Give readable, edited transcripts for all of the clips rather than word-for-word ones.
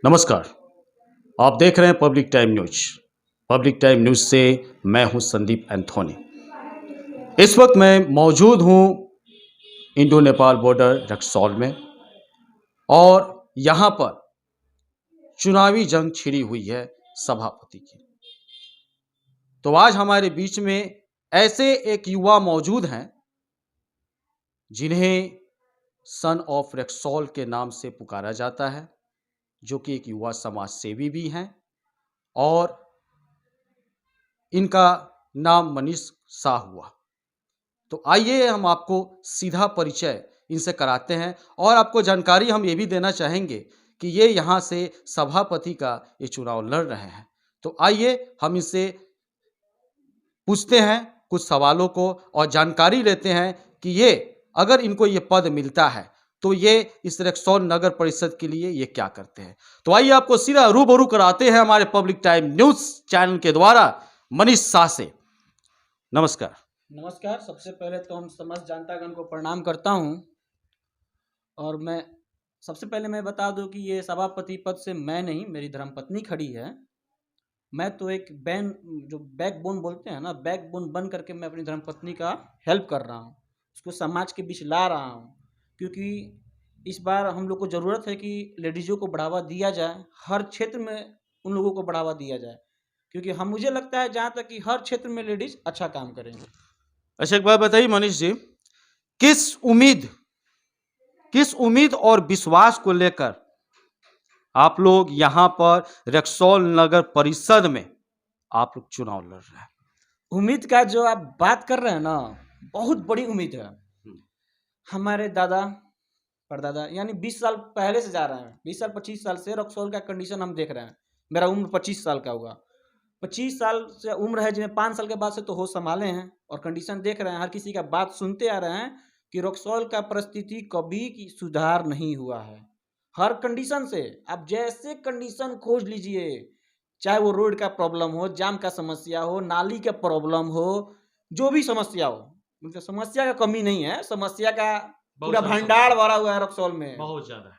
नमस्कार। आप देख रहे हैं public time news. Public time news से मैं हूं संदीप एंथोनी। इस वक्त मैं मौजूद हूं इंडो नेपाल बॉर्डर रक्सौल में और यहां पर चुनावी जंग छिड़ी हुई है सभापति की। तो आज हमारे बीच में ऐसे एक युवा मौजूद हैं जिन्हें सन ऑफ रक्सौल के नाम से पुकारा जाता है, जो कि एक युवा समाज सेवी भी हैं और इनका नाम मनीष शाह हुआ। तो आइए हम आपको सीधा परिचय इनसे कराते हैं और आपको जानकारी हम ये भी देना चाहेंगे कि ये यहाँ से सभापति का ये चुनाव लड़ रहे हैं। तो आइए हम इनसे पूछते हैं कुछ सवालों को और जानकारी लेते हैं कि ये अगर इनको ये पद मिलता है तो ये इस रक्सौल नगर परिषद के लिए ये क्या करते हैं। तो आइए आपको सीधा रूबरू कराते हैं हमारे पब्लिक टाइम न्यूज चैनल के द्वारा मनीष शाह से। नमस्कार। नमस्कार। सबसे पहले तो हम समस्त जनतागण को प्रणाम करता हूं और मैं सबसे पहले मैं बता दूं कि ये सभापति पद से मैं नहीं, मेरी धर्मपत्नी खड़ी है। मैं तो एक जो बैकबोन बोलते हैं ना, बैकबोन बन करके मैं अपनी धर्मपत्नी का हेल्प कर रहा हूँ, उसको समाज के बीच ला रहा हूँ, क्योंकि इस बार हम लोग को ज़रूरत है कि लेडीज़ों को बढ़ावा दिया जाए, हर क्षेत्र में उन लोगों को बढ़ावा दिया जाए, क्योंकि मुझे लगता है जहाँ तक कि हर क्षेत्र में लेडीज़ अच्छा काम करेंगे। अच्छा, एक बात बताइए मनीष जी, किस उम्मीद और विश्वास को लेकर आप लोग यहाँ पर रक्सौल नगर परिषद में आप लोग चुनाव लड़ रहे हैं? उम्मीद का जो आप बात कर रहे हैं ना, बहुत बड़ी उम्मीद है। हमारे दादा परदादा यानी 20 साल पहले से जा रहे हैं, 20 साल 25 साल से रक्सौल का कंडीशन हम देख रहे हैं। मेरा उम्र 25 साल का होगा, 25 साल से उम्र है, जिन्हें 5 साल के बाद से तो होश संभाले हैं और कंडीशन देख रहे हैं, हर किसी का बात सुनते आ रहे हैं कि रक्सौल का परिस्थिति कभी की सुधार नहीं हुआ है। हर कंडीशन से आप जैसे कंडीशन खोज लीजिए, चाहे वो रोड का प्रॉब्लम हो, जाम का समस्या हो, नाली का प्रॉब्लम हो, जो भी समस्या हो, मतलब समस्या का कमी नहीं है, समस्या का पूरा भंडार भरा हुआ है रक्सौल में, बहुत ज्यादा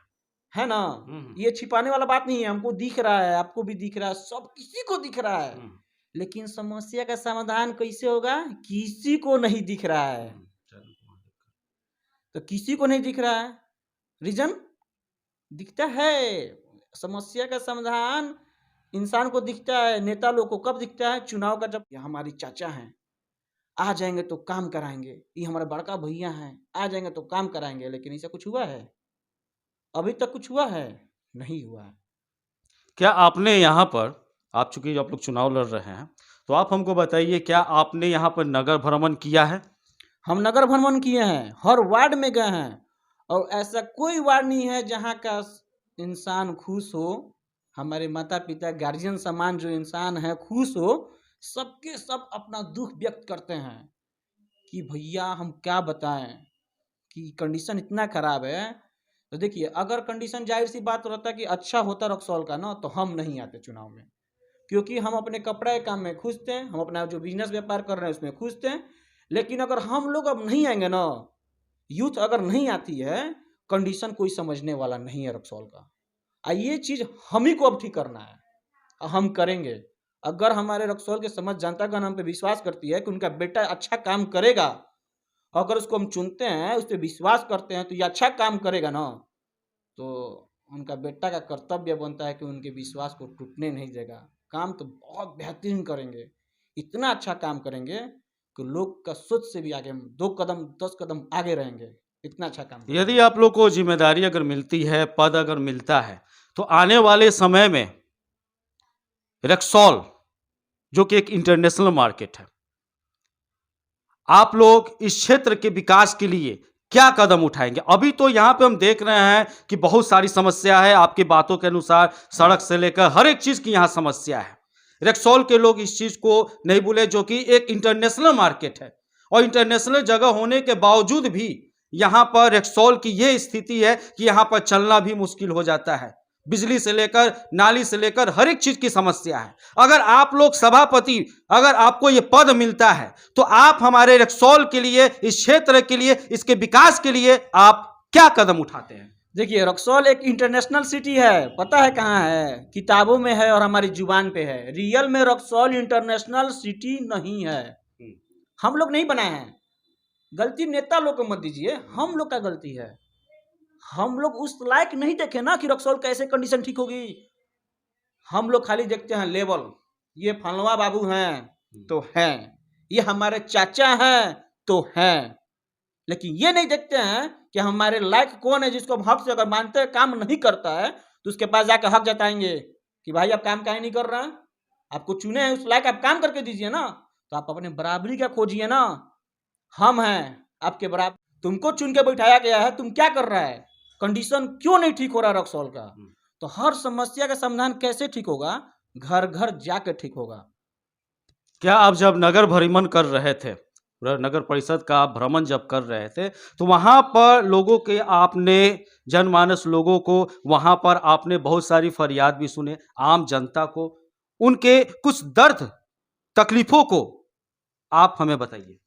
है ना। ये छिपाने वाला बात नहीं है, हमको दिख रहा है, आपको भी दिख रहा है, सब किसी को दिख रहा है। लेकिन समस्या का समाधान कैसे होगा, किसी को नहीं दिख रहा है। तो किसी को नहीं दिख रहा है, रीजन दिखता है। समस्या का समाधान इंसान को दिखता है, नेता लोग को कब दिखता है, चुनाव का जब हमारी चाचा हैं आ जाएंगे तो काम कराएंगे, ये हमारे बड़का भैया हैं आ जाएंगे तो काम कराएंगे। लेकिन ऐसा कुछ हुआ है? अभी तक कुछ हुआ है? नहीं हुआ है। क्या आपने यहाँ पर, आप चूंकि आप लोग चुनाव लड़ रहे हैं, तो आप हमको बताइए, क्या आपने यहाँ पर नगर भ्रमण किया है? हम नगर भ्रमण किए हैं, हर वार्ड में गए हैं और ऐसा कोई वार्ड नहीं है जहाँ का इंसान खुश हो। हमारे माता पिता गार्जियन समान जो इंसान है खुश हो, सबके सब अपना दुख व्यक्त करते हैं कि भैया हम क्या बताएं कि कंडीशन इतना खराब है। तो देखिए, अगर कंडीशन जाहिर सी बात रहता कि अच्छा होता रक्सौल का ना, तो हम नहीं आते चुनाव में, क्योंकि हम अपने कपड़े के काम में खुश थे, हम अपना जो बिजनेस व्यापार कर रहे हैं उसमें खुश थे। लेकिन अगर हम लोग अब नहीं आएंगे ना, यूथ अगर नहीं आती है, कंडीशन कोई समझने वाला नहीं है रक्सौल का। ये चीज़ हम ही को अब ठीक करना है, हम करेंगे। अगर हमारे रक्सौल के समझ जनता का नाम पे विश्वास करती है कि उनका बेटा अच्छा काम करेगा, अगर उसको हम चुनते हैं, उस पर विश्वास करते हैं, तो ये अच्छा काम करेगा ना, तो उनका बेटा का कर्तव्य बनता है कि उनके विश्वास को टूटने नहीं देगा। काम तो बहुत बेहतरीन करेंगे, इतना अच्छा काम करेंगे कि लोग का सोच से भी आगे, 2 कदम 10 कदम आगे रहेंगे, इतना अच्छा काम करेंगे। यदि आप लोग को जिम्मेदारी अगर मिलती है, पद अगर मिलता है, तो आने वाले समय में रक्सौल जो कि एक इंटरनेशनल मार्केट है, आप लोग इस क्षेत्र के विकास के लिए क्या कदम उठाएंगे? अभी तो यहाँ पे हम देख रहे हैं कि बहुत सारी समस्या है, आपकी बातों के अनुसार सड़क से लेकर हर एक चीज की यहाँ समस्या है। रक्सौल के लोग इस चीज को नहीं भूले, जो कि एक इंटरनेशनल मार्केट है और इंटरनेशनल जगह होने के बावजूद भी यहाँ पर रक्सौल की यह स्थिति है कि यहाँ पर चलना भी मुश्किल हो जाता है। बिजली से लेकर नाली से लेकर हर एक चीज की समस्या है। अगर आप लोग सभापति, अगर आपको ये पद मिलता है, तो आप हमारे रक्सौल के लिए, इस क्षेत्र के लिए, इसके विकास के लिए आप क्या कदम उठाते हैं? देखिए, रक्सौल एक इंटरनेशनल सिटी है। पता है कहाँ है? किताबों में है और हमारी जुबान पे है। रियल में रक्सौल इंटरनेशनल सिटी नहीं है। हम लोग नहीं बनाए हैं। गलती नेता लोग को मत दीजिए, हम लोग का गलती है। हम लोग उस लायक नहीं देखे ना कि रक्सौल कैसे कंडीशन ठीक होगी। हम लोग खाली देखते हैं लेवल, ये फलवा बाबू हैं तो हैं, ये हमारे चाचा हैं तो हैं, लेकिन ये नहीं देखते हैं कि हमारे लायक कौन है, जिसको हम हक से अगर मानते हैं काम नहीं करता है तो उसके पास जाकर हक जताएंगे कि भाई आप काम काहे नहीं कर रहे हैं, आपको चुने हैं उस लायक आप काम करके दीजिए ना। तो आप अपने बराबरी का खोजिए ना। हम हैं आपके बराबर, तुमको चुन के बैठाया गया है, तुम क्या कर रहा है? कंडीशन क्यों नहीं ठीक हो रहा रक्सौल का? तो हर समस्या का समाधान कैसे ठीक होगा? घर घर जाके ठीक होगा। क्या आप जब नगर भ्रमण कर रहे थे, नगर परिषद का आप भ्रमण जब कर रहे थे, तो वहाँ पर लोगों के आपने जनमानस लोगों को वहाँ पर आपने बहुत सारी फरियाद भी सुने, आम जनता को, उनके कुछ दर्द तकलीफों को आप हमें बताइए।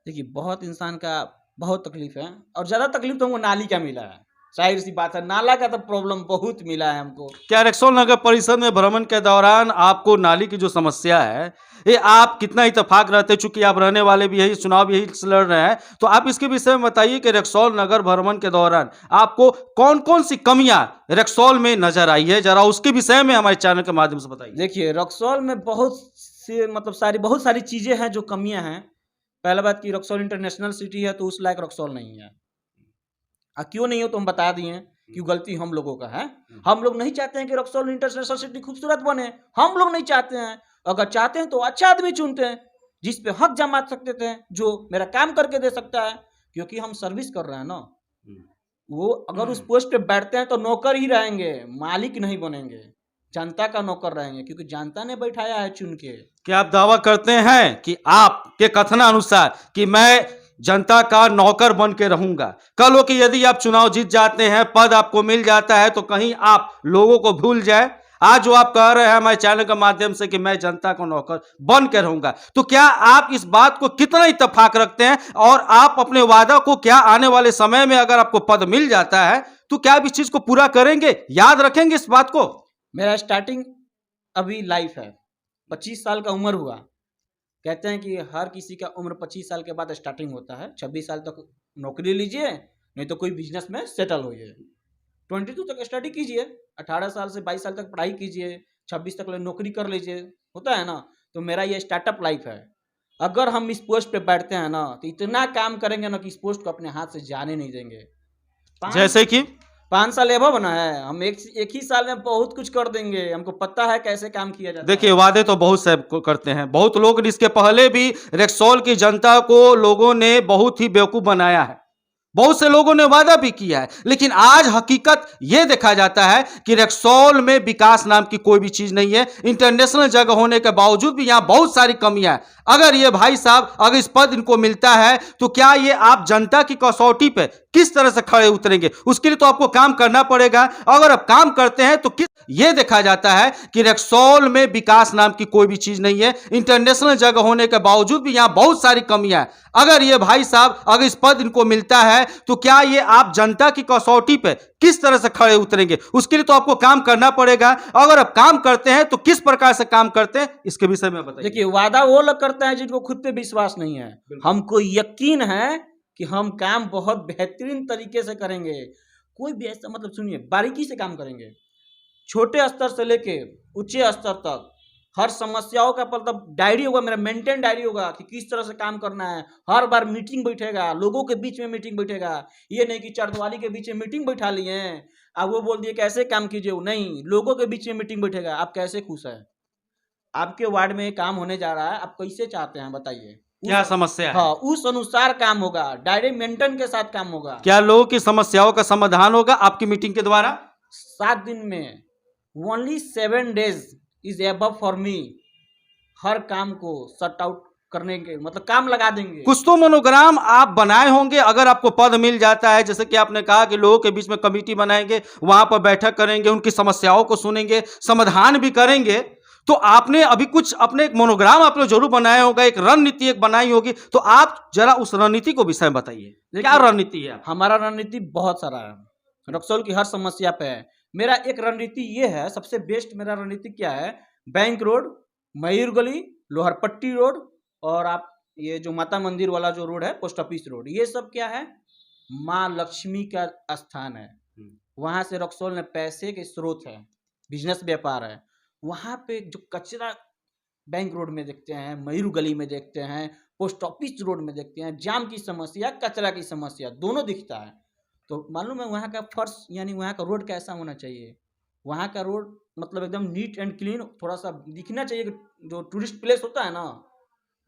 देखिए, बहुत इंसान का बहुत तकलीफ है और ज़्यादा तकलीफ तो हमको नाली का मिला है। जाहिर सी बात है, नाला का तो प्रॉब्लम बहुत मिला है हमको। क्या रक्सौल नगर परिषद में भ्रमण के दौरान आपको नाली की जो समस्या है, ये आप कितना इत्तेफाक रहते, चूंकि आप रहने वाले भी यही, चुनाव यही लड़ रहे हैं, तो आप इसके विषय में बताइए कि रक्सौल नगर भ्रमण के दौरान आपको कौन कौन सी कमियां रक्सौल में नजर आई है, जरा उसके विषय में हमारे चैनल के माध्यम से बताइए। देखिए, रक्सौल में बहुत सारी चीज़ें हैं जो कमियां हैं। पहला बात कि रक्सौल इंटरनेशनल सिटी है तो उस लायक रक्सौल नहीं है। क्यों नहीं हो तो हम बता दिए, क्यों गलती हम लोगों का है। हम लोग नहीं चाहते हैं कि रक्सौल इंटरनेशनल सिटी खूबसूरत बने, हम लोग नहीं चाहते हैं। अगर चाहते हैं तो अच्छा आदमी चुनते हैं जिस पे हक जमा सकते थे, जो मेरा काम करके दे सकता है, क्योंकि हम सर्विस कर रहे हैं ना। वो अगर उस पोस्ट पे बैठते हैं तो नौकर ही रहेंगे, मालिक नहीं बनेंगे, जनता का नौकर रहेंगे, क्योंकि जनता ने बैठाया है चुन के। क्या आप दावा करते हैं कि आपके कथनानुसार कि मैं जनता का नौकर बन के रहूंगा, कल हो कि यदि आप चुनाव जीत जाते हैं, पद आपको मिल जाता है, तो कहीं आप लोगों को भूल जाए? आज जो आप कह रहे हैं हमारे चैनल के माध्यम से कि मैं जनता का नौकर बन के रहूंगा, तो क्या आप इस बात को कितना इत्तेफाक रखते हैं, और आप अपने वादा को क्या आने वाले समय में अगर आपको पद मिल जाता है तो क्या आप इस चीज को पूरा करेंगे, याद रखेंगे इस बात को? मेरा स्टार्टिंग अभी लाइफ है, 25 साल का उम्र हुआ। कहते हैं कि हर किसी का उम्र 25 साल के बाद स्टार्टिंग होता है। 26 साल तक नौकरी लीजिए, नहीं तो कोई बिजनेस में सेटल होइए। 22 तक स्टडी कीजिए, 18 साल से 22 साल तक पढ़ाई कीजिए, 26 तक नौकरी कर लीजिए, होता है ना। तो मेरा ये स्टार्टअप लाइफ है। अगर हम इस पोस्ट पे बैठते हैं ना तो इतना काम करेंगे ना कि इस पोस्ट को अपने हाथ से जाने नहीं देंगे। जैसे कि 5 साल एबव बना है, हम एक ही साल में बहुत कुछ कर देंगे। हमको पता है कैसे काम किया जाता है। देखिए, वादे तो बहुत से करते हैं, बहुत लोग इसके पहले भी रक्सौल की जनता को लोगों ने बहुत ही बेवकूफ बनाया है, बहुत से लोगों ने वादा भी किया है, लेकिन आज हकीकत यह देखा जाता है कि रक्सौल में विकास नाम की कोई भी चीज नहीं है। इंटरनेशनल जगह होने के बावजूद भी यहां बहुत सारी कमियां हैं। अगर ये भाई साहब, अगर इस पद इनको मिलता है तो क्या ये आप जनता की कसौटी पे किस तरह से खड़े उतरेंगे? उसके लिए तो आपको काम करना पड़ेगा। अगर आप काम करते हैं तो यह देखा जाता है कि रक्सौल में विकास नाम की कोई भी चीज नहीं है। इंटरनेशनल जगह होने के बावजूद भी यहां बहुत सारी कमियां हैं। अगर ये भाई साहब, अगर इस पद इनको मिलता है तो क्या ये आप जनता की कसौटी पे किस तरह से खड़े उतरेंगे? उसके लिए तो आपको काम करना पड़ेगा। अगर आप काम करते हैं तो किस प्रकार से काम करते हैं, इसके विषय में बताइए। देखिए, वादा वो लोग करते हैं जिनको खुद पे विश्वास नहीं है। हमको यकीन है कि हम काम बहुत बेहतरीन तरीके से करेंगे। कोई भी ऐसा, मतलब सुनिए, बारीकी से काम करेंगे, छोटे स्तर से लेके उच्च स्तर तक। हर समस्याओं का मतलब डायरी होगा, मेरा मेंटेन डायरी होगा कि किस तरह से काम करना है। हर बार मीटिंग बैठेगा, लोगों के बीच में मीटिंग बैठेगा। ये नहीं कि चारदीवारी के बीच में मीटिंग बैठा लिए हैं, अब वो बोल दिए कैसे काम कीजिए। नहीं, लोगों के बीच में मीटिंग बैठेगा। आप कैसे खुश है? आपके वार्ड में काम होने जा रहा है, आप कैसे चाहते हैं बताइए? क्या समस्या है? हाँ, उस अनुसार काम होगा, डायरी मेंटेन के साथ काम होगा। क्या लोगों की समस्याओं का समाधान होगा आपकी मीटिंग के द्वारा? 7 दिन में, only 7 days is above for me. हर काम को सट आउट करने के मतलब काम लगा देंगे। कुछ तो मोनोग्राम आप बनाए होंगे अगर आपको पद मिल जाता है, जैसे कि आपने कहा कि लोगों के बीच में कमेटी बनाएंगे, वहां पर बैठक करेंगे, उनकी समस्याओं को सुनेंगे, समाधान भी करेंगे। तो आपने अभी कुछ अपने एक मोनोग्राम आप लोग जरूर बनाया होगा, एक रणनीति एक बनाई होगी, तो आप जरा उस रणनीति को विषय में बताइए, क्या रणनीति है? हमारा रणनीति बहुत सारा है। रक्सौल की हर समस्या पे है। मेरा एक रणनीति ये है, सबसे बेस्ट मेरा रणनीति क्या है, बैंक रोड, मयूर गली, लोहरपट्टी रोड, और आप ये जो माता मंदिर वाला जो रोड है, पोस्ट ऑफिस रोड, ये सब क्या है, माँ लक्ष्मी का स्थान है। वहां से रक्सौल में पैसे के स्रोत है, बिजनेस व्यापार है। वहां पे जो कचरा बैंक रोड में देखते हैं, मयूर गली में देखते हैं, पोस्ट ऑफिस रोड में देखते हैं, जाम की समस्या, कचरा की समस्या दोनों दिखता है। तो मालूम है वहाँ का फर्श यानी वहाँ का रोड कैसा होना चाहिए, वहाँ का रोड मतलब एकदम नीट एंड क्लीन, थोड़ा सा दिखना चाहिए कि जो टूरिस्ट प्लेस होता है ना,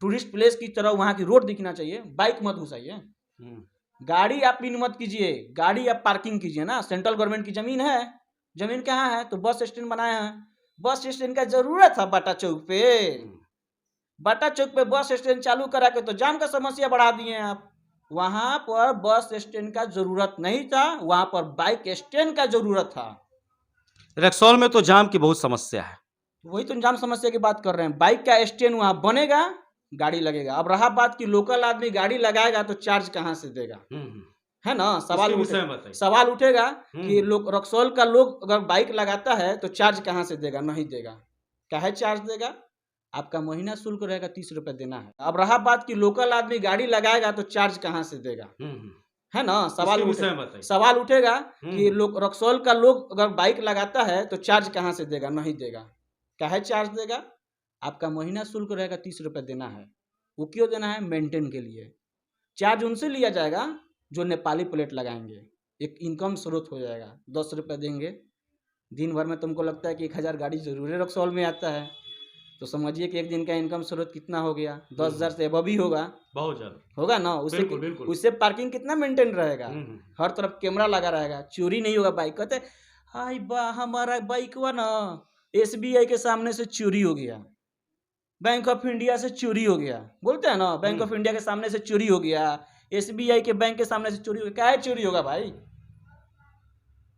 टूरिस्ट प्लेस की तरह वहाँ की रोड दिखना चाहिए। बाइक मत घुसाइए, गाड़ी आप इन मत कीजिए, गाड़ी आप पार्किंग कीजिए ना। सेंट्रल गवर्नमेंट की जमीन है, जमीन कहाँ है, तो बस स्टैंड बनाए हैं, बस स्टैंड का जरूरत था बाटा चौक पे, बाटा चौक पे बस स्टैंड चालू करा के तो जाम का समस्या बढ़ा दिए हैं आप। वहां पर बस स्टैंड का जरूरत नहीं था, वहां पर बाइक स्टैंड का जरूरत था। रक्सौल में तो जाम की बहुत समस्या है। वही तो जाम समस्या की बात कर रहे हैं, बाइक का स्टैंड वहां बनेगा, गाड़ी लगेगा। अब रहा बात कि लोकल आदमी गाड़ी लगाएगा तो चार्ज कहाँ से देगा, है ना, सवाल उठेगा कि रक्सौल का लोग अगर बाइक लगाता है तो चार्ज कहाँ से देगा, नहीं देगा। काहे चार्ज देगा, आपका महीना शुल्क रहेगा 30 रुपए देना है। अब रहा बात कि लोकल आदमी गाड़ी लगाएगा तो चार्ज कहाँ से देगा, है ना, सवाल उठेगा कि रक्सौल का लोग अगर बाइक लगाता है तो चार्ज कहाँ से देगा, नहीं देगा। काहे चार्ज देगा, आपका महीना शुल्क रहेगा 30 रुपए देना है। वो क्यों देना है, मेंटेन के लिए। चार्ज उनसे लिया जाएगा जो नेपाली प्लेट लगाएंगे, एक इनकम स्रोत हो जाएगा। 10 रुपये देंगे, दिन भर में तुमको लगता है कि 1000 गाड़ी जरूर रक्सौल में आता है, तो समझिए कि एक दिन का इनकम स्रोत कितना हो गया, 10,000 से अबव ही होगा, बहुत ज्यादा होगा ना। उससे पार्किंग कितना मेंटेन रहेगा, हर तरफ कैमरा लगा रहेगा, चोरी नहीं होगा। बाइक कहते हाय बा हमारा बाइक हुआ ना SBI के सामने से चोरी हो गया, बैंक ऑफ इंडिया से चोरी हो गया, बोलते हैं ना, बैंक ऑफ इंडिया के सामने से चोरी हो गया, SBI के बैंक के सामने से चोरी हो गया। क्या है चोरी होगा भाई,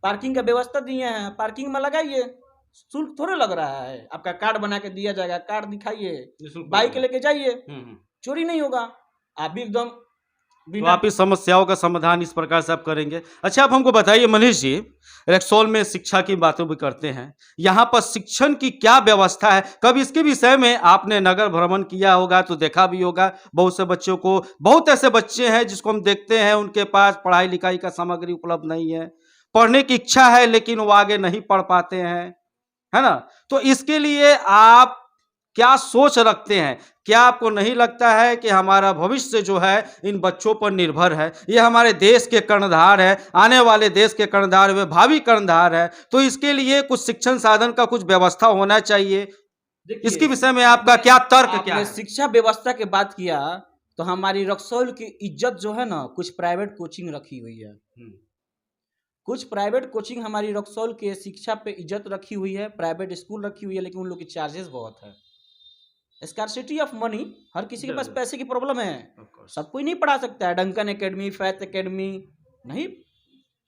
पार्किंग का व्यवस्था दिए हैं, पार्किंग में लगाइए, शुल्क थोड़े लग रहा है, आपका कार्ड बना के दिया जाएगा, कार्ड दिखाइए, बाइक लेके जाइए, चोरी नहीं होगा। आप भी एकदम तो आप इस समस्याओं का समाधान इस प्रकार से आप करेंगे। अच्छा, आप हमको बताइए मनीष जी, रक्सौल में शिक्षा की बातें भी करते हैं, यहाँ पर शिक्षण की क्या व्यवस्था है? कभी इसके विषय में आपने नगर भ्रमण किया होगा तो देखा भी होगा, बहुत से बच्चों को, बहुत ऐसे बच्चे हैं जिसको हम देखते हैं उनके पास पढ़ाई लिखाई का सामग्री उपलब्ध नहीं है, पढ़ने की इच्छा है लेकिन वो आगे नहीं पढ़ पाते हैं, है ना। तो इसके लिए आप क्या सोच रखते हैं? क्या आपको नहीं लगता है कि हमारा भविष्य जो है इन बच्चों पर निर्भर है, ये हमारे देश के कर्णधार है, आने वाले देश के कर्णधार, वे भावी कर्णधार है, तो इसके लिए कुछ शिक्षण साधन का कुछ व्यवस्था होना चाहिए। इसके विषय में आपका क्या तर्क, क्या है? शिक्षा व्यवस्था की बात किया तो हमारी रक्सौल की इज्जत जो है ना, कुछ प्राइवेट कोचिंग रखी हुई है, कुछ प्राइवेट कोचिंग हमारी रक्सौल के शिक्षा पे इज्जत रखी हुई है, प्राइवेट स्कूल रखी हुई है, लेकिन उन लोग की चार्जेस बहुत है। स्कार्सिटी ऑफ मनी, हर किसी के पास पैसे की प्रॉब्लम है, सब कोई नहीं पढ़ा सकता है। डंकन एकेडमी, फैथ एकेडमी नहीं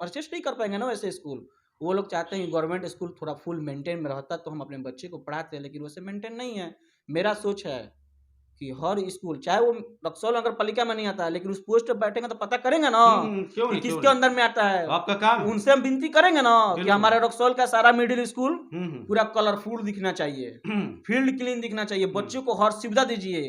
परचेस नहीं कर पाएंगे ना वैसे स्कूल। वो लोग चाहते हैं गवर्नमेंट स्कूल थोड़ा फुल मेंटेन में रहता तो हम अपने बच्चे को पढ़ाते हैं, लेकिन वैसे मेंटेन नहीं है। मेरा सोच है कि हर स्कूल, चाहे वो रक्सौल नगर पालिका में नहीं आता है, लेकिन उस पोस्ट पे बैठेंगे तो पता करेंगे ना कि किसके अंदर में आता है, आपका काम। उनसे हम विनती करेंगे ना कि हमारे रक्सौल का सारा मिडिल स्कूल पूरा कलरफुल दिखना चाहिए, फील्ड क्लीन दिखना चाहिए, बच्चों को हर सुविधा दीजिए।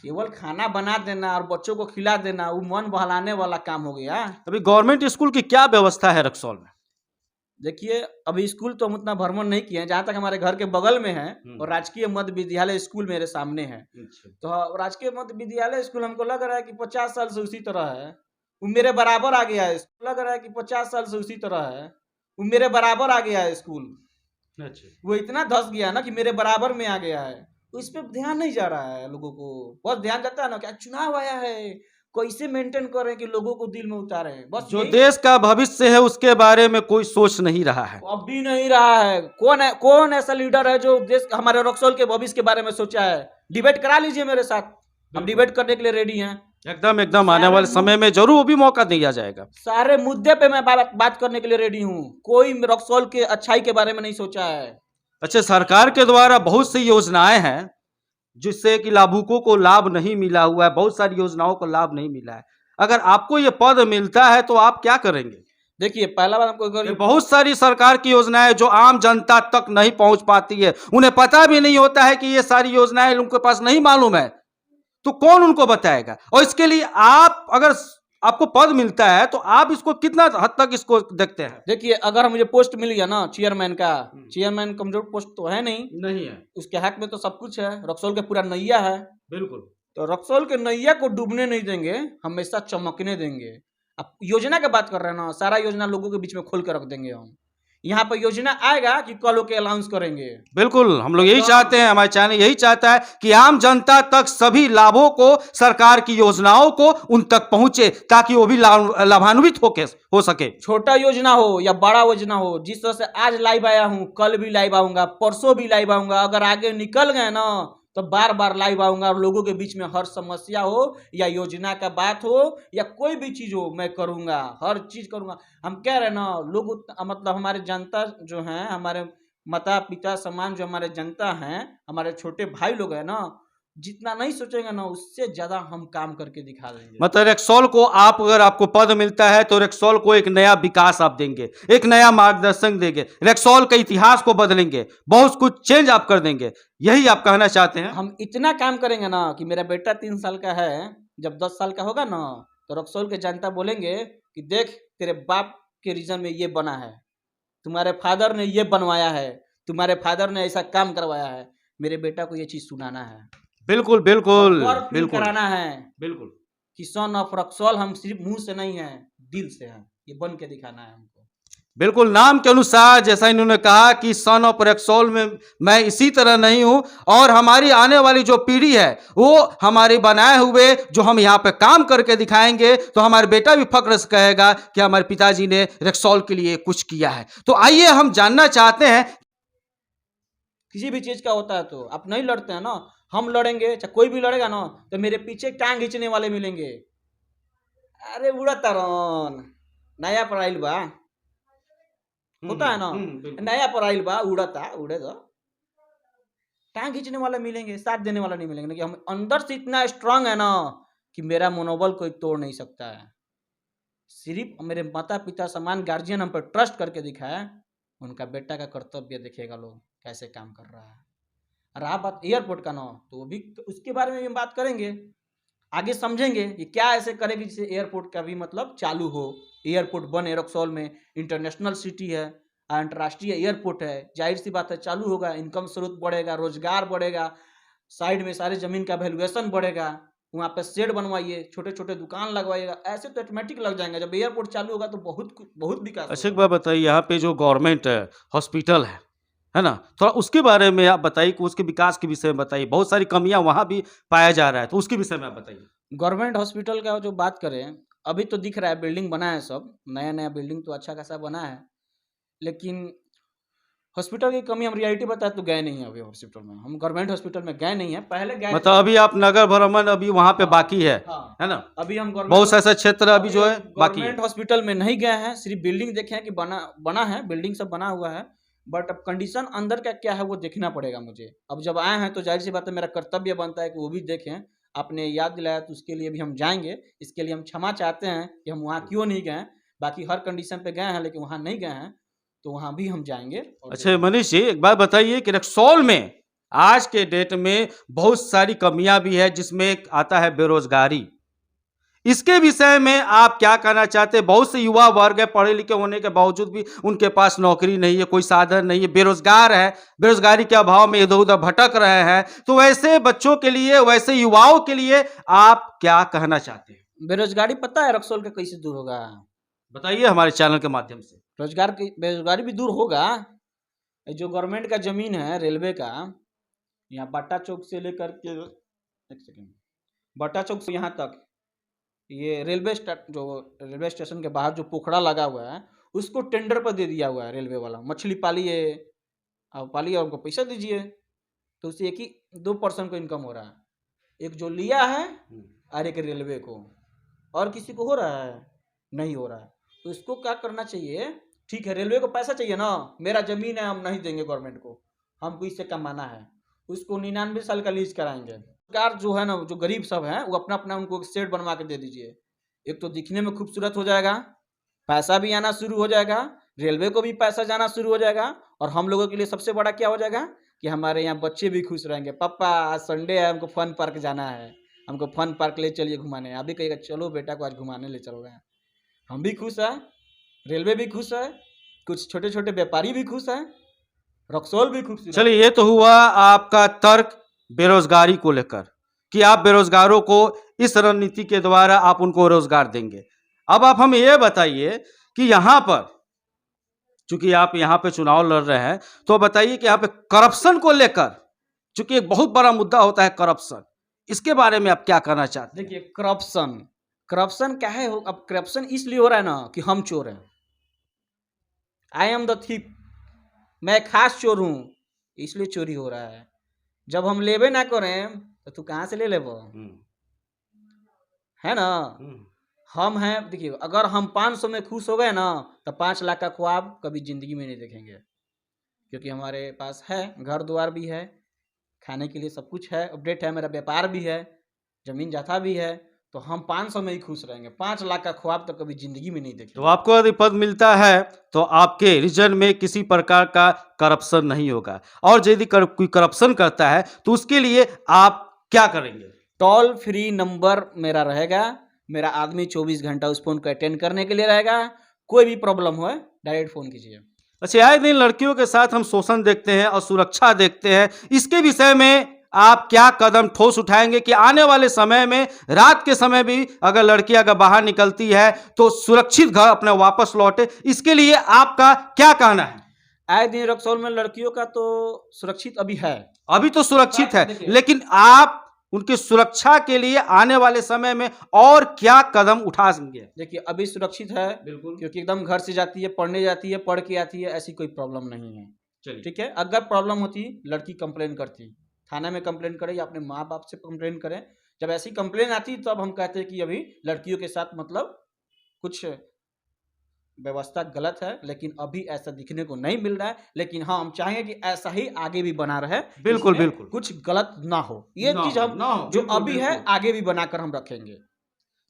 केवल खाना बना देना और बच्चों को खिला देना वो मन बहलाने वाला काम हो गया। अभी गवर्नमेंट स्कूल की क्या व्यवस्था है रक्सौल में? देखिए, अभी स्कूल तो हम उतना भ्रमण नहीं किए हैं, जहाँ तक हमारे घर के बगल में है और राजकीय मध्य विद्यालय स्कूल मेरे सामने है। तो राजकीय मध्य विद्यालय स्कूल हमको लग रहा है कि 50 साल से उसी तरह है, वो मेरे बराबर आ गया है। लग रहा है कि 50 साल से उसी तरह है, वो मेरे बराबर आ गया है स्कूल। वो इतना धस गया ना कि मेरे बराबर में आ गया है, तो इस पे ध्यान नहीं जा रहा है लोगों को। बहुत ध्यान जाता है ना, क्या चुनाव आया है, कैसे मेंटेन करें कि लोगों को दिल में उतारे। बस जो देश का भविष्य है उसके बारे में कोई सोच नहीं रहा है, अभी नहीं रहा है। कौन ऐसा लीडर है जो देश हमारे रक्सौल के भविष्य के बारे में सोचा है? डिबेट करा लीजिए मेरे साथ, हम डिबेट करने के लिए रेडी हैं। एकदम आने वाले समय में जरूर वो भी मौका दिया जाएगा। सारे मुद्दे पे मैं बात करने के लिए रेडी हूँ, कोई रक्सौल के अच्छाई के बारे में नहीं सोचा है। अच्छा, सरकार के द्वारा बहुत सी योजनाएं हैं जिससे कि लाभुकों को लाभ नहीं मिला हुआ है, बहुत सारी योजनाओं को लाभ नहीं मिला है। अगर आपको ये पद मिलता है तो आप क्या करेंगे? देखिए पहला बार हमको ये गरीब बहुत सारी सरकार की योजनाएं जो आम जनता तक नहीं पहुंच पाती है, उन्हें पता भी नहीं होता है कि ये सारी योजनाएं उनके पास नहीं मालूम है, तो कौन उनको बताएगा? और इसके लिए आप अगर आपको पद मिलता है तो आप इसको कितना हद तक इसको देखते हैं? देखिए अगर मुझे पोस्ट मिल गया ना चेयरमैन का, चेयरमैन कमजोर पोस्ट तो है नहीं, नहीं है, उसके हक में तो सब कुछ है। रक्सौल का पूरा नैया है, बिल्कुल। तो रक्सौल के नैया को डूबने नहीं देंगे, हमेशा चमकने देंगे। अब योजना की बात कर रहे हैं ना, सारा योजना लोगों के बीच में खोल कर रख देंगे हम। यहाँ पर योजना आएगा कि कल होके अनाउंस करेंगे। बिल्कुल, हम लोग यही चाहते हैं, हमारे चैनल यही चाहता है कि आम जनता तक सभी लाभों को, सरकार की योजनाओं को उन तक पहुंचे, ताकि वो भी लाभान्वित हो सके। छोटा योजना हो या बड़ा योजना हो, जिस तरह से आज लाइव आया हूँ, कल भी लाइव आऊंगा, परसों भी लाइव आऊंगा। अगर आगे निकल गए ना तो बार बार लाइव आऊंगा और लोगों के बीच में हर समस्या हो या योजना का बात हो या कोई भी चीज हो, मैं करूंगा, हर चीज करूंगा। हम कह रहे हैं ना, लोग मतलब हमारे जनता जो है, हमारे माता पिता समान जो हमारे जनता हैं, हमारे छोटे भाई लोग हैं ना, जितना नहीं सोचेंगे ना उससे ज्यादा हम काम करके दिखा देंगे। मतलब रेक्सोल को आप, अगर आपको पद मिलता है तो रेक्सोल को एक नया विकास आप देंगे, एक नया मार्गदर्शन देंगे, रेक्सोल के इतिहास को बदलेंगे, बहुत कुछ चेंज आप कर देंगे, यही आप कहना चाहते हैं? हम इतना काम करेंगे ना कि मेरा बेटा 3 साल का है, जब 10 साल का होगा ना तो रक्सौल के जनता बोलेंगे कि देख तेरे बाप के रीजन में ये बना है, तुम्हारे फादर ने ये बनवाया है, तुम्हारे फादर ने ऐसा काम करवाया है। मेरे बेटा को ये चीज सुनाना है, बिल्कुल बिल्कुल गर्व फील बिल्कुल कराना है बिल्कुल। कि सन ऑफ रक्सौल हम सिर्फ मुंह से नहीं है, दिल से है, ये बन के दिखाना है हमको। बिल्कुल, नाम के अनुसार जैसा इन्होंने कहा कि सन ऑफ रेक्सोल में मैं इसी तरह नहीं हूं, और हमारी आने वाली जो पीढ़ी है वो हमारे बनाए हुए जो हम यहाँ पे काम करके दिखाएंगे, तो हमारे बेटा भी फक्र से कहेगा कि हमारे पिताजी ने रेक्सोल के लिए कुछ किया है। तो आइए हम जानना चाहते हैं, किसी भी चीज का होता है तो आप नहीं लड़ते हैं ना, हम लड़ेंगे, चाहे कोई भी लड़ेगा ना तो मेरे पीछे टांग खींचने वाले मिलेंगे। अरे उड़ा तरन नया पढ़ाई बा, होता है ना, बिल्कुल। नया पढ़ाई बा, उड़ता उड़े दो, टांग खींचने वाला मिलेंगे, साथ देने वाला नहीं मिलेंगे। कि हम अंदर से इतना स्ट्रांग है ना कि मेरा मनोबल कोई तोड़ नहीं सकता है। सिर्फ मेरे माता पिता समान गार्जियन हम पर ट्रस्ट करके दिखाया, उनका बेटा का कर्तव्य देखेगा लोग कैसे काम कर रहा है। रहा बात एयरपोर्ट का ना, तो वो भी उसके बारे में भी हम बात करेंगे, आगे समझेंगे कि क्या ऐसे करेंगे जिससे एयरपोर्ट का भी मतलब चालू हो, एयरपोर्ट बने। रक्सौल में इंटरनेशनल सिटी है, अंतर्राष्ट्रीय एयरपोर्ट है, जाहिर सी बात है चालू होगा, इनकम स्रोत बढ़ेगा, रोजगार बढ़ेगा, साइड में सारे जमीन का वैल्यूएशन बढ़ेगा, वहाँ पे शेड बनवाइए, छोटे छोटे दुकान लगवाइएगा, ऐसे तो ऑटोमेटिक लग जाएंगे। जब एयरपोर्ट चालू होगा तो बहुत बहुत विकास अच्छा एक होगा। बात बताइए, यहाँ पे जो गवर्नमेंट हॉस्पिटल है ना, थोड़ा उसके बारे में आप बताइए कि उसके विकास के विषय में बताइए। बहुत सारी कमियां वहां भी पाया जा रहा है, तो उसके विषय में आप बताइए। गवर्नमेंट हॉस्पिटल का जो बात करें, अभी तो दिख रहा है बिल्डिंग बना है, सब नया नया बिल्डिंग तो अच्छा खासा बना है, लेकिन हॉस्पिटल की कमी हम रियलिटी बताए तो गए नहीं है। अभी हॉस्पिटल में हम गवर्नमेंट हॉस्पिटल में गए नहीं है, पहले गए मतलब अभी आप नगर भ्रमण अभी वहां पे बाकी है हाँ, है ना? अभी हम बहुत से ऐसा क्षेत्र अभी जो है बाकी है। गवर्नमेंट हॉस्पिटल में नहीं गए हैं, सिर्फ बिल्डिंग देखे हैं कि बना है, बिल्डिंग सब बना हुआ है, बट अब कंडीशन अंदर का क्या है वो देखना पड़ेगा मुझे। अब जब आए हैं तो जाहिर सी बात है मेरा कर्तव्य बनता है कि वो भी देखें। आपने याद दिलाया तो उसके लिए भी हम जाएंगे, इसके लिए हम क्षमा चाहते हैं कि हम वहाँ क्यों नहीं गए। बाकी हर कंडीशन पे गए हैं लेकिन वहाँ नहीं गए हैं, तो वहाँ भी हम जाएंगे। अच्छा मनीष जी, एक बात बताइए कि रक्सौल में आज के डेट में बहुत सारी कमियां भी है, जिसमें एक आता है बेरोजगारी। इसके विषय में आप क्या कहना चाहते हैं? बहुत से युवा वर्ग है, पढ़े लिखे होने के बावजूद भी उनके पास नौकरी नहीं है, कोई साधन नहीं है, बेरोजगार है, बेरोजगारी के अभाव में इधर उधर भटक रहे हैं। तो वैसे बच्चों के लिए, वैसे युवाओं के लिए आप क्या कहना चाहते हैं? बेरोजगारी पता है रक्सौल का कैसे दूर होगा? बताइए हमारे चैनल के माध्यम से। बेरोजगारी भी दूर होगा। जो गवर्नमेंट का जमीन है रेलवे का, यहाँ बाटा चौक से लेकर के, एक सेकेंड, बाटा चौक से यहाँ तक, ये जो रेलवे स्टेशन के बाहर जो पोखड़ा लगा हुआ है उसको टेंडर पर दे दिया हुआ है रेलवे वाला। मछली पालिए, आप पालिए और उनको पैसा दीजिए, तो उससे एक ही 2% को इनकम हो रहा है। एक जो लिया है और एक रेलवे को, और किसी को हो रहा है? नहीं हो रहा है। तो इसको क्या करना चाहिए? ठीक है, रेलवे को पैसा चाहिए ना, मेरा जमीन है, हम नहीं देंगे गवर्नमेंट को, हमको इससे कमाना है, उसको 99 साल का लीज कराएंगे। सरकार जो है ना, जो गरीब सब है वो अपना अपना उनको सेट बनवा के दे दीजिए। एक तो दिखने में खूबसूरत हो जाएगा, पैसा भी आना शुरू हो जाएगा, रेलवे को भी पैसा जाना शुरू हो जाएगा, और हम लोगों के लिए सबसे बड़ा क्या हो जाएगा कि हमारे यहाँ बच्चे भी खुश रहेंगे। पापा आज संडे है, हमको फन पार्क जाना है, हमको फन पार्क ले चलिए घुमाने। आप भी कहिएगा चलो बेटा को आज घुमाने ले चल रहे हैं। हम भी खुश हैं, रेलवे भी खुश है, कुछ छोटे छोटे व्यापारी भी खुश हैं, रक्सौल भी खुश है। चलिए, ये तो हुआ आपका तर्क बेरोजगारी को लेकर कि आप बेरोजगारों को इस रणनीति के द्वारा आप उनको रोजगार देंगे। अब आप हमें ये बताइए कि यहाँ पर चूंकि आप यहाँ पे चुनाव लड़ रहे हैं, तो बताइए कि यहाँ पे करप्शन को लेकर, चूंकि एक बहुत बड़ा मुद्दा होता है करप्शन, इसके बारे में आप क्या कहना चाहते हैं? देखिए, करप्शन क्या है? अब करप्शन इसलिए हो रहा है ना कि हम चोर हैं, आई एम द थीफ, मैं खास चोर हूं, इसलिए चोरी हो रहा है। जब हम लेबे ना करें तो तू कहाँ से ले लेबो, है ना? हम हैं, देखिए, अगर हम 500 में खुश हो गए ना तो 5 लाख का ख्वाब कभी जिंदगी में नहीं देखेंगे, क्योंकि हमारे पास है, घर द्वार भी है, खाने के लिए सब कुछ है, अपडेट है, मेरा व्यापार भी है, जमीन जाथा भी है, तो हम 500 में ही खुश रहेंगे। 5 लाख का ख्वाब तो कभी जिंदगी में नहीं देखेंगे। तो आपको यदि पद मिलता है तो आपके रीजन में किसी प्रकार का करप्शन नहीं होगा, और यदि कोई करप्शन करता है तो उसके लिए आप क्या करेंगे? टोल फ्री नंबर मेरा रहेगा, मेरा आदमी 24 घंटा उस फोन को अटेंड करने के लिए रहेगा। कोई भी प्रॉब्लम हो डायरेक्ट फोन कीजिए। अच्छा, आए दिन लड़कियों के साथ हम शोषण देखते हैं और सुरक्षा देखते हैं, इसके विषय में आप क्या कदम ठोस उठाएंगे कि आने वाले समय में रात के समय भी अगर लड़की अगर बाहर निकलती है तो सुरक्षित घर अपने वापस लौटे, इसके लिए आपका क्या कहना है? आए दिन रक्सौल में लड़कियों का तो सुरक्षित अभी है, अभी तो सुरक्षित है, देखिए, लेकिन आप उनकी सुरक्षा के लिए आने वाले समय में और क्या कदम उठाएंगे? देखिए, अभी सुरक्षित है, बिल्कुल, क्योंकि एकदम घर से जाती है, पढ़ने जाती है, पढ़ के आती है, ऐसी कोई प्रॉब्लम नहीं है। चलिए, ठीक है, अगर प्रॉब्लम होती लड़की कंप्लेन करती, थाना में कंप्लेन करे या अपने माँ बाप से कंप्लेन करें। जब ऐसी कंप्लेन आती तब हम कहते हैं कि अभी लड़कियों के साथ मतलब कुछ व्यवस्था गलत है, लेकिन अभी ऐसा दिखने को नहीं मिल रहा है। लेकिन हाँ, हम चाहेंगे कि ऐसा ही आगे भी बना रहे, बिल्कुल इसमें बिल्कुल, कुछ गलत ना हो, ये चीज हम जो बिल्कुल, अभी है बिल्कुल। आगे भी बनाकर हम रखेंगे।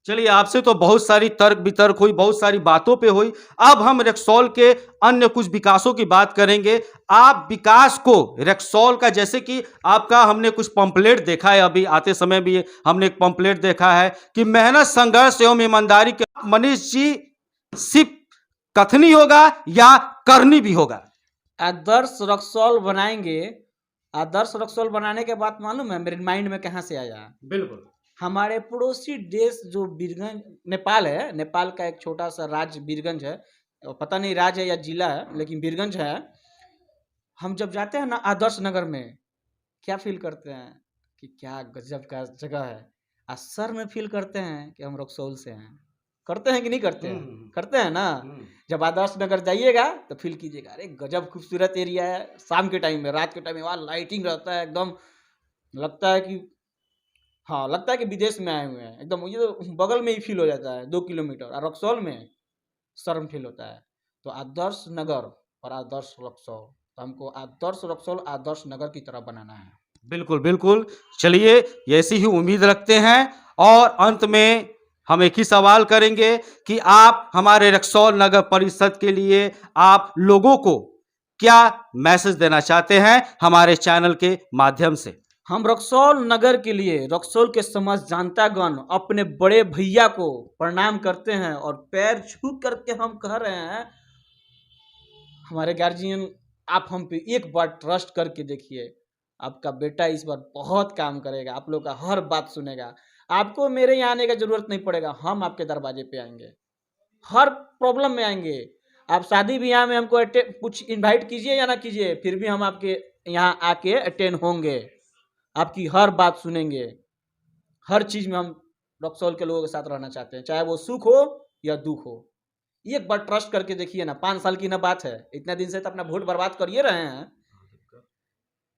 चलिए, आपसे तो बहुत सारी तर्क वितर्क हुई, बहुत सारी बातों पे हुई। अब हम रक्सौल के अन्य कुछ विकासों की बात करेंगे। आप विकास को रक्सौल का, जैसे कि आपका हमने कुछ पंपलेट देखा है, अभी आते समय भी हमने एक पंपलेट देखा है कि मेहनत, संघर्ष एवं ईमानदारी के मनीष जी सिर्फ कथनी होगा या करनी भी होगा? आदर्श रक्सौल बनाएंगे। आदर्श रक्सौल बनाने के बाद मालूम है मेरे माइंड में कहाँ से आया? बिल्कुल, हमारे पड़ोसी देश जो बीरगंज नेपाल है, नेपाल का एक छोटा सा राज्य बीरगंज है, पता नहीं राज्य है या जिला है, लेकिन बीरगंज है। हम जब जाते हैं ना आदर्श नगर में, क्या फील करते हैं कि क्या गजब का जगह है, और सर में फील करते हैं कि हम रक्सौल से हैं। करते हैं कि नहीं करते हैं? करते हैं ना। जब आदर्श नगर जाइएगा तो फील कीजिएगा, अरे गजब खूबसूरत एरिया है। शाम के टाइम में, रात के टाइम में वहाँ लाइटिंग रहता है, एकदम लगता है कि हाँ, लगता है कि विदेश में आए हुए हैं एकदम। ये तो बगल में ही फील हो जाता है, 2 किलोमीटर। और रक्सौल में शर्म फील होता है। तो आदर्श नगर और आदर्श रक्सौल, तो हमको आदर्श रक्सौल आदर्श नगर की तरह बनाना है। बिल्कुल बिल्कुल। चलिए, ऐसी ही उम्मीद रखते हैं, और अंत में हम एक ही सवाल करेंगे कि आप हमारे रक्सौल नगर परिषद के लिए आप लोगों को क्या मैसेज देना चाहते हैं हमारे चैनल के माध्यम से? हम रक्सौल नगर के लिए, रक्सौल के समस्त जनतागण अपने बड़े भैया को प्रणाम करते हैं और पैर छू करके हम कह रहे हैं, हमारे गार्जियन, आप हम पे एक बार ट्रस्ट करके देखिए, आपका बेटा इस बार बहुत काम करेगा, आप लोग का हर बात सुनेगा। आपको मेरे यहाँ आने का जरूरत नहीं पड़ेगा, हम आपके दरवाजे पे आएंगे, हर प्रॉब्लम में आएंगे। आप शादी ब्याह में हमको कुछ इनवाइट कीजिए या ना कीजिए, फिर भी हम आपके यहाँ आके अटेंड होंगे, आपकी हर बात सुनेंगे। हर चीज में हम रक्सौल के लोगों के साथ रहना चाहते हैं, चाहे वो सुख हो या दुख हो। एक बार ट्रस्ट करके देखिए ना, 5 साल की ना बात है, इतना दिन से तो अपना वोट बर्बाद करिए रहे हैं।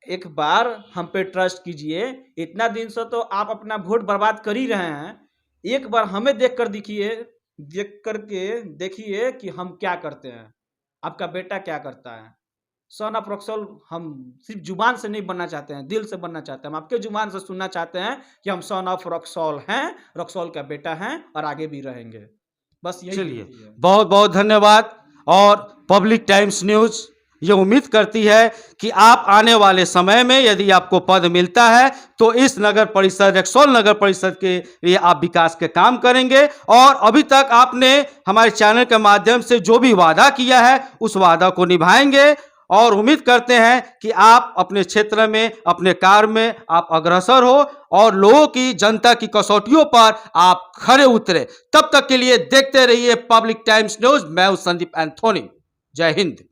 एक बार हम पे ट्रस्ट कीजिए, इतना दिन से तो आप अपना वोट बर्बाद कर ही रहे हैं। एक बार हमें देख करके देखिए कि हम क्या करते हैं, आपका बेटा क्या करता है। सन ऑफ रक्सौल हम सिर्फ जुबान से नहीं बनना चाहते हैं, दिल से बनना चाहते हैं। हम आपके जुबान से सुनना चाहते हैं कि हम सन ऑफ रक्सौल हैं, रक्सौल का बेटा हैं और आगे भी रहेंगे। बस यही चलिए, विनती है। बहुत बहुत धन्यवाद। और पब्लिक टाइम्स न्यूज़ ये उम्मीद करती है कि आप आने वाले समय में यदि आपको पद मिलता है तो इस नगर परिषद, रक्सौल नगर परिषद के लिए आप विकास के काम करेंगे। और अभी तक आपने हमारे चैनल के माध्यम से जो भी वादा किया है उस वादा को निभाएंगे और उम्मीद करते हैं कि आप अपने क्षेत्र में, अपने कार्य में आप अग्रसर हो और लोगों की, जनता की कसौटियों पर आप खरे उतरे। तब तक के लिए देखते रहिए पब्लिक टाइम्स न्यूज़। मैं हूं संदीप एंथोनी। जय हिंद।